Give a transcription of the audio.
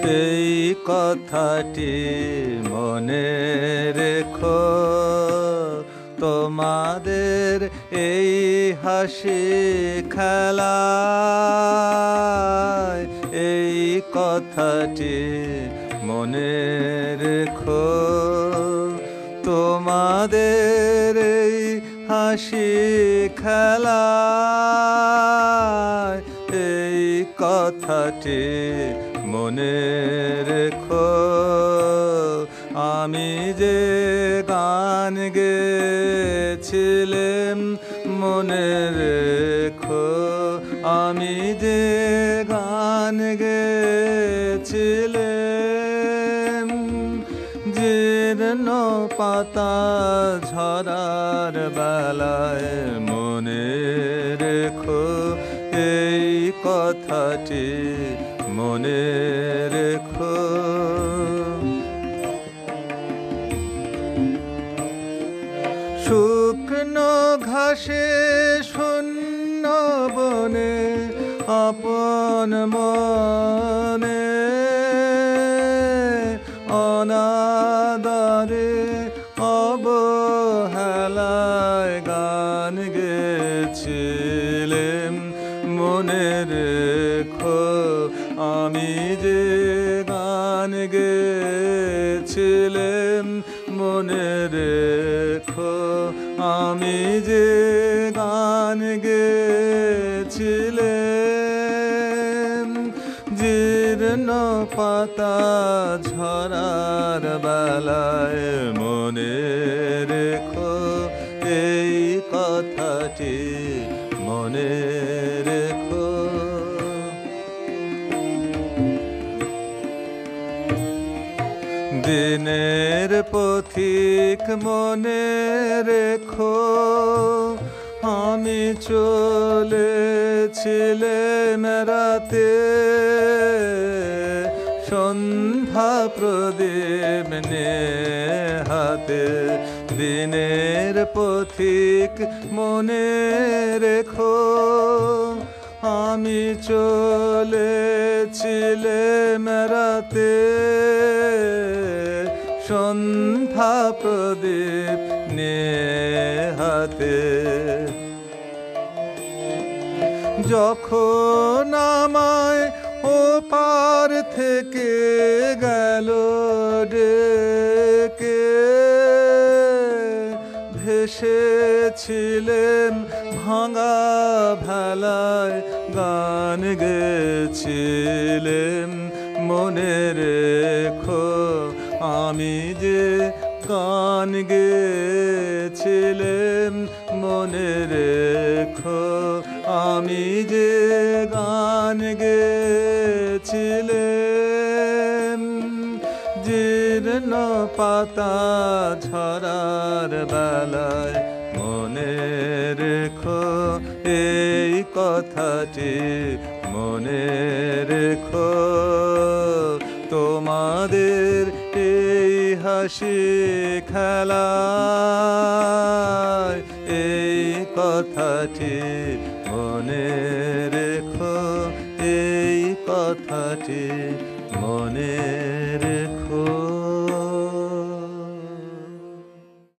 এই কথাটি মনে রেখো, তোমাদের এই হাসি খেলায় এই কথাটি মনে রেখো, তোমাদের এই হাসি খেলায় এই কথাটি মনে রেখো। আমি যে গান গেয়েছিলাম মনে রেখো, আমি যে গান গেয়েছিলাম, জীর্ণ পাতা ঝরার বেলায় মনে রেখো এই কথাটি মনে রেখো। শুকনো ঘাসে শূন্য বনে আপন মনে অনাদরে অবহেলায় গান গেয়েছিলাম মনে রেখো, আমি যে গান গেয়েছিলাম মনে রেখো, আমি যে গান গেয়েছিলাম, জীর্ণ পাতা ঝরার বেলায় মনে রেখো এই কথাটি মনে রেখো। দিনের পথিক মনে রেখো, আমি চলেছিলাম রাতে সন্ধ্যা প্রদীপ নিয়ে হাতে। দিনের পথিক মনে রেখো, আমি চলেছিলাম রাতে সন্ধ্যা প্রদীপ নিয়ে হাতে। যখন আমায় ওপার থেকে গেল ডেকে, ভেসেছিলেন ভাঙা ভেলায় গান গেয়েছিলেন মনে রেখো, আমি যে গান গেয়েছিলাম মনে রেখো, আমি যে গান গেয়েছিলাম, জীর্ণ পাতা ঝরার বেলায় মনে রেখো এই কথাটি মনে রেখো, তোমাদের এই হাসি খেলায় এই কথাটি মনে রেখো, এই কথাটি মনে